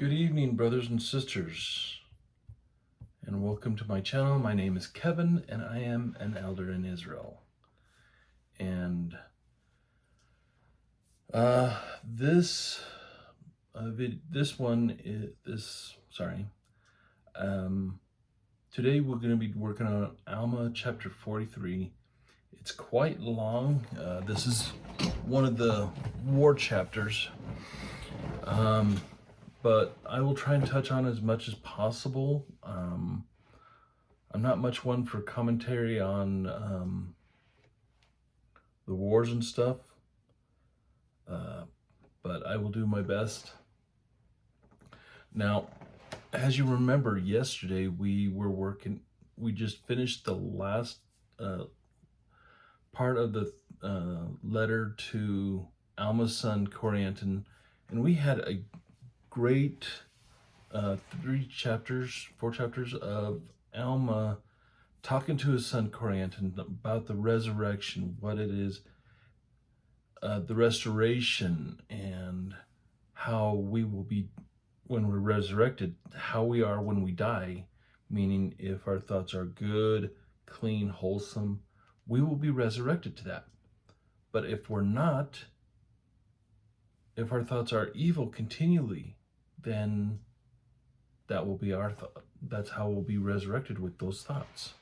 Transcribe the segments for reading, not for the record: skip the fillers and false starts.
Good evening, brothers and sisters, and welcome to my channel. My name is Kevin, and I am an elder in Israel. And this today we're going to be working on Alma chapter 43. It's quite long. This is one of the war chapters. But I will try and touch on as much as possible. I'm not much one for commentary on the wars and stuff, but I will do my best. Now, as you remember, yesterday we just finished the last part of the letter to Alma's son, Corianton, and we had a great 4 chapters of Alma talking to his son Corianton about the resurrection, what it is, the restoration, and how we will be when we're resurrected, how we are when we die, meaning if our thoughts are good, clean, wholesome, we will be resurrected to that. But if we're not, if our thoughts are evil continually, then that will be our thought. That's how we'll be resurrected, with those thoughts.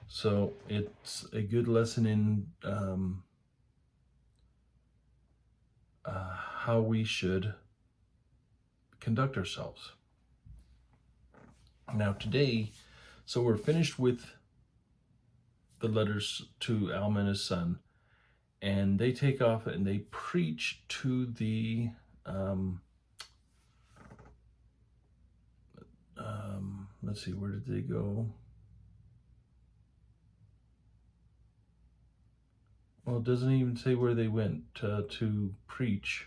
So it's a good lesson in how we should conduct ourselves. Now today, so we're finished with the letters to Alma and his son, and they take off and they preach to the let's see, where did they go? Well, it doesn't even say where they went to preach.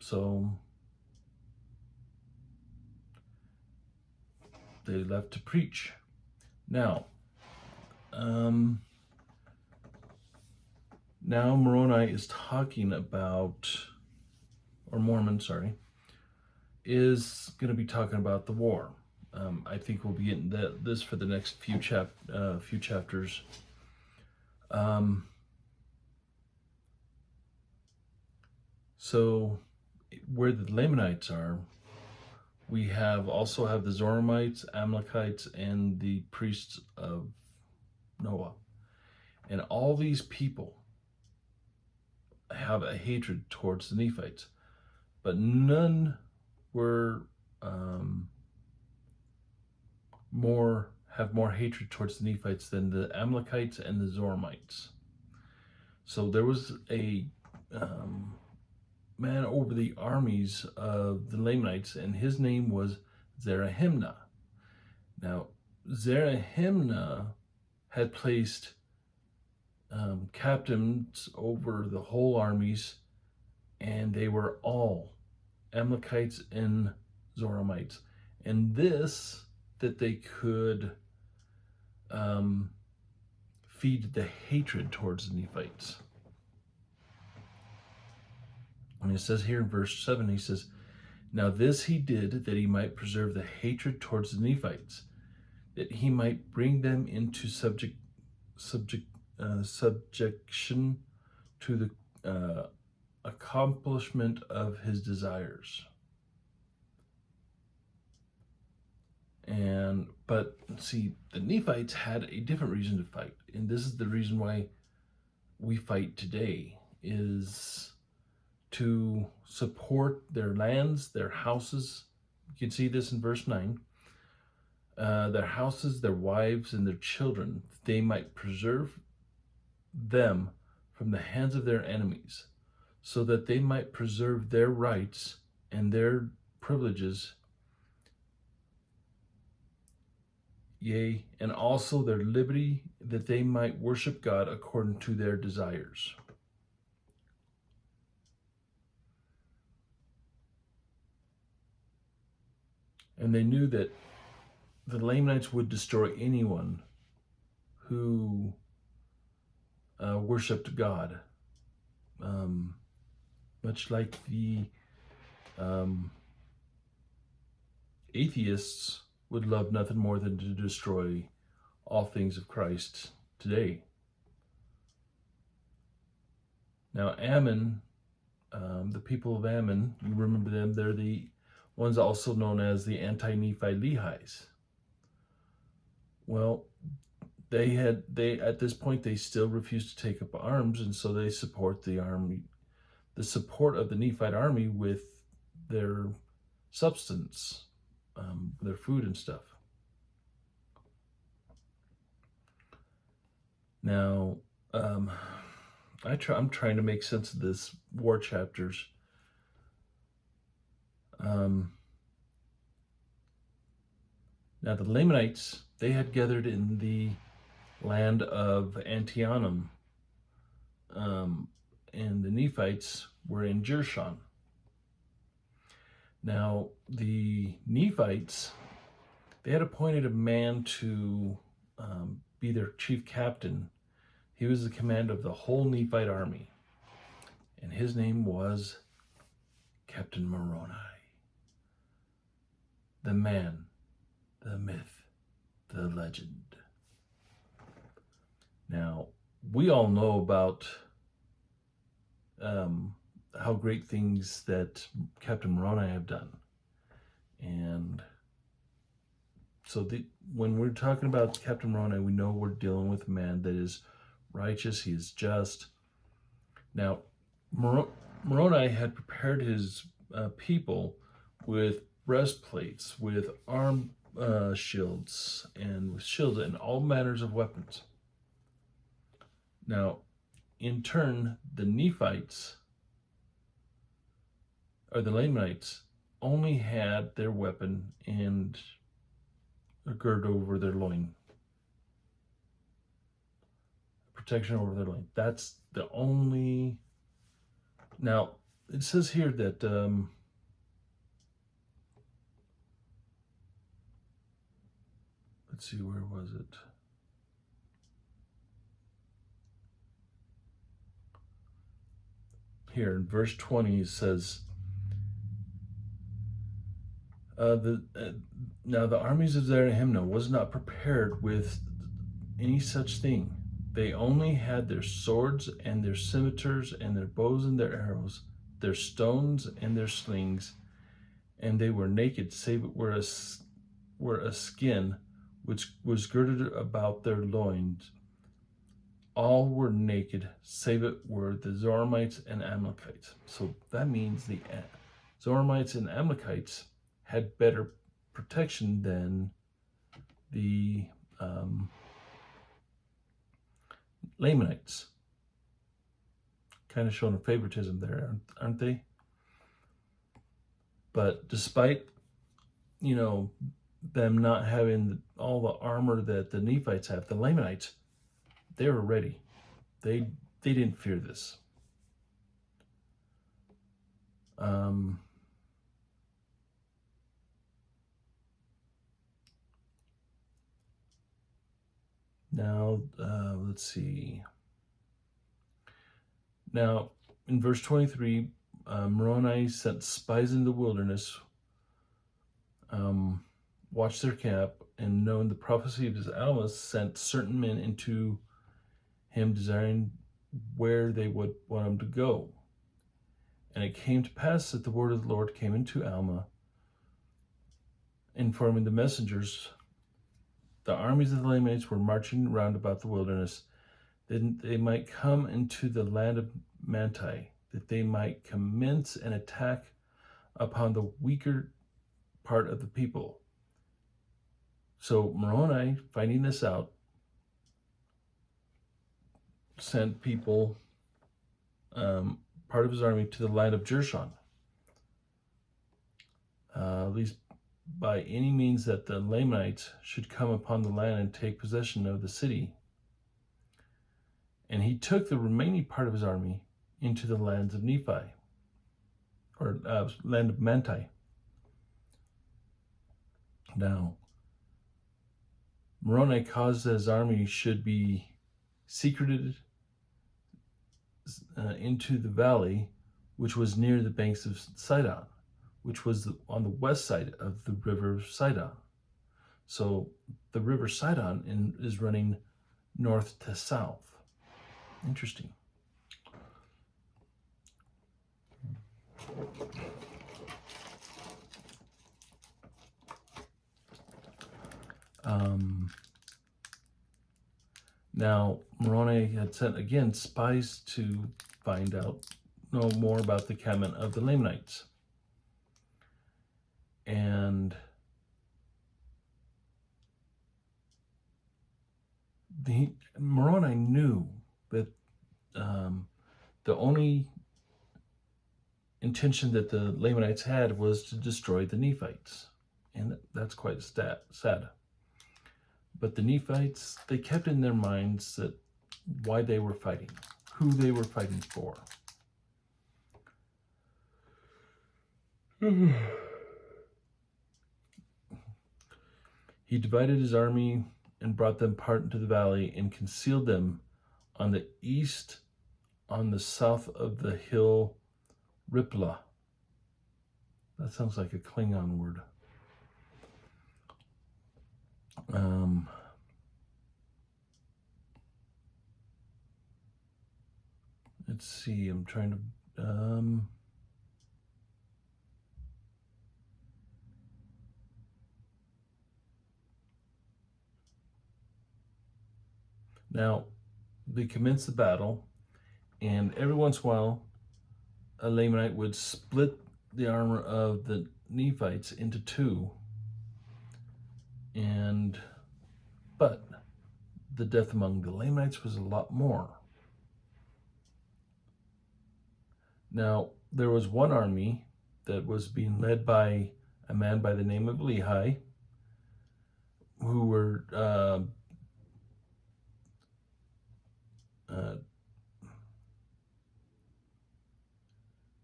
So they left to preach. Now Moroni is talking about, or Mormon, sorry, is going to be talking about the war. I think we'll be getting this for the next few chapters. So where the Lamanites are, we also have the Zoramites, Amalekites, and the priests of Noah. And all these people have a hatred towards the Nephites, but none were have more hatred towards the Nephites than the Amalekites and the Zoramites. So there was a man over the armies of the Lamanites, and his name was Zarahemnah. Now, Zarahemnah had placed captains over the whole armies, and they were all Amalekites and Zoramites. And this, that they could feed the hatred towards the Nephites. And it says here in verse 7, he says, "Now this he did that he might preserve the hatred towards the Nephites, that he might bring them into subjection to the accomplishment of his desires." But see, the Nephites had a different reason to fight, and this is the reason why we fight today, is to support their lands, their houses. You can see this in verse 9. Their houses, their wives, and their children, they might preserve them from the hands of their enemies, so that they might preserve their rights and their privileges, yea, and also their liberty, that they might worship God according to their desires. And they knew that the Lamanites would destroy anyone who worshipped God. much like the atheists would love nothing more than to destroy all things of Christ today. Now, Ammon, the people of Ammon, you remember them, they're the ones also known as the anti-Nephite Lehis. Well, they at this point, they still refuse to take up arms, and so they support the army, the support of the Nephite army with their substance, their food and stuff. Now, I'm trying to make sense of this war chapters. Now the Lamanites, they had gathered in the land of Antionum, and the Nephites were in Jershon. Now the Nephites, they had appointed a man to be their chief captain. He was the command of the whole Nephite army, and his name was Captain Moroni. The man, the myth, the legend. Now, we all know about how great things that Captain Moroni have done. And so when we're talking about Captain Moroni, we know we're dealing with a man that is righteous, he is just. Now, Moroni had prepared his people with breastplates, with arm shields, and with shields and all manners of weapons. Now, in turn, the Nephites, or the Lamanites, only had their weapon and a gird over their loin. Protection over their loin. That's the only. Now, it says here that let's see, where was it? Here in verse 20, it says, now the armies of Zarahemnah was not prepared with any such thing. They only had their swords and their scimitars and their bows and their arrows, their stones and their slings, and they were naked, save it were a skin which was girded about their loins. All were naked, save it were the Zoramites and Amalekites. So that means the Zoramites and Amalekites had better protection than the Lamanites. Kind of showing a favoritism there, aren't they? But despite, them not having all the armor that the Nephites have, the Lamanites, they were ready. They didn't fear this. Now, let's see. Now, in verse 23, Moroni sent spies in the wilderness, watched their camp, and knowing the prophecy of his Alma, sent certain men into him, desiring where they would want him to go. And it came to pass that the word of the Lord came into Alma, informing the messengers, the armies of the Lamanites were marching round about the wilderness, that they might come into the land of Manti, that they might commence an attack upon the weaker part of the people. So Moroni, finding this out, sent people, part of his army, to the land of Jershon, at least by any means that the Lamanites should come upon the land and take possession of the city. And he took the remaining part of his army into the lands of Nephi, or land of Manti. Now, Moroni caused that his army should be secreted into the valley which was near the banks of Sidon, which was on the west side of the river Sidon. So the river Sidon is running north to south. Interesting. Now, Moroni had sent again spies to know more about the campment of the Lamanites. And Moroni knew that the only intention that the Lamanites had was to destroy the Nephites. And that's quite sad. But the Nephites, they kept in their minds that why they were fighting, who they were fighting for. He divided his army and brought them part into the valley and concealed them on the east, on the south of the hill Riplah. That sounds like a Klingon word. Let's see, I'm trying to... Now, they commenced the battle, and every once in a while, a Lamanite would split the armor of the Nephites into two, but the death among the Lamanites was a lot more. Now, there was one army that was being led by a man by the name of Lehi, who were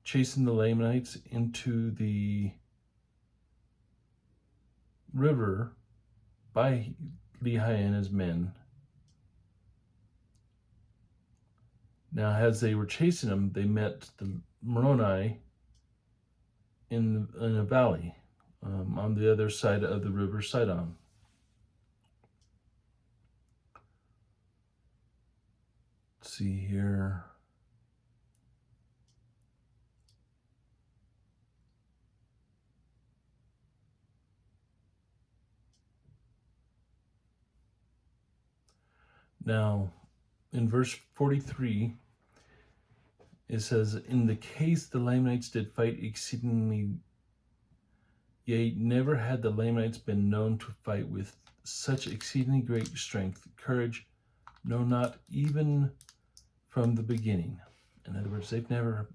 chasing the Lamanites into the river by Lehi and his men. Now, as they were chasing them, they met the Moroni in a valley on the other side of the river Sidon. Let's see here. Now, in verse 43, it says, "In the case the Lamanites did fight exceedingly, yea, never had the Lamanites been known to fight with such exceedingly great strength, courage, no, not even from the beginning." In other words, they've never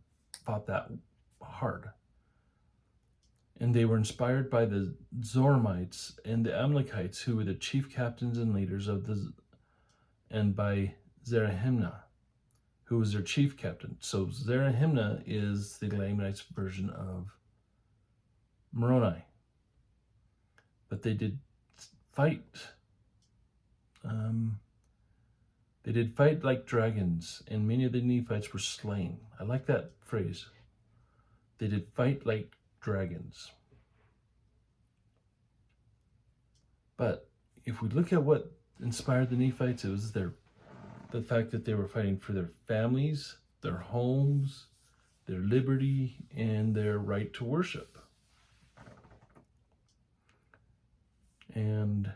fought that hard. And they were inspired by the Zoramites and the Amalekites, who were the chief captains and leaders and by Zarahemnah, who was their chief captain. So Zarahemnah is the Lamanites' version of Moroni. But they did fight. They did fight like dragons, and many of the Nephites were slain. I like that phrase. They did fight like dragons. But if we look at what inspired the Nephites, it was the fact that they were fighting for their families, their homes, their liberty, and their right to worship. And,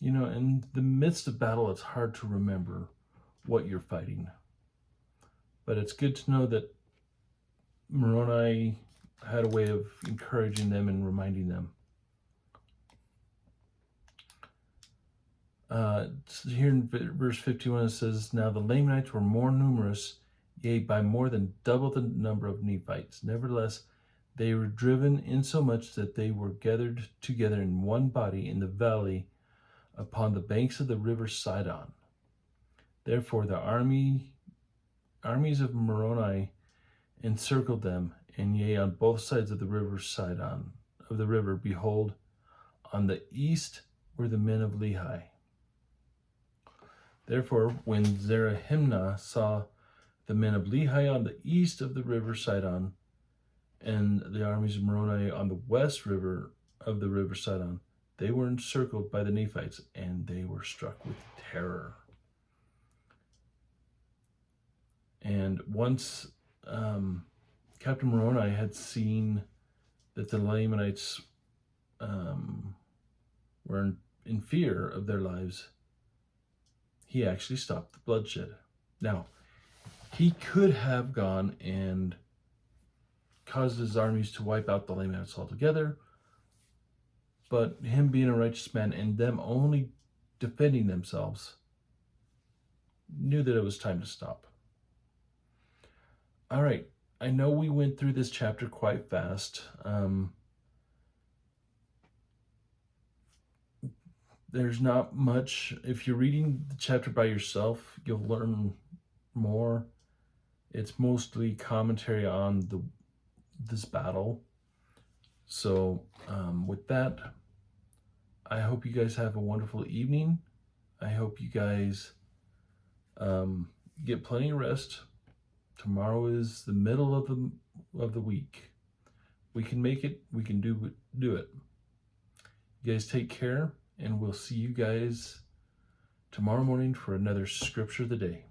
in the midst of battle, it's hard to remember what you're fighting. But it's good to know that Moroni had a way of encouraging them and reminding them. Here in verse 51 it says, "Now the Lamanites were more numerous, yea, by more than double the number of Nephites. Nevertheless, they were driven insomuch that they were gathered together in one body in the valley upon the banks of the river Sidon. Therefore the armies of Moroni encircled them, and yea, on both sides of the river Sidon, of the river, behold, on the east were the men of Lehi. Therefore, when Zarahemnah saw the men of Lehi on the east of the river Sidon, and the armies of Moroni on the west river of the river Sidon. They were encircled by the Nephites, and they were struck with terror. And once Captain Moroni had seen that the Lamanites were in fear of their lives, he actually stopped the bloodshed. Now, he could have gone and caused his armies to wipe out the Lamanites altogether, but him being a righteous man and them only defending themselves, knew that it was time to stop. All right, I know we went through this chapter quite fast. There's not much. If you're reading the chapter by yourself, you'll learn more. It's mostly commentary on this battle. So with that, I hope you guys have a wonderful evening. I hope you guys get plenty of rest. Tomorrow is the middle of the week. We can make it. We can do it. You guys take care, and we'll see you guys tomorrow morning for another Scripture of the Day.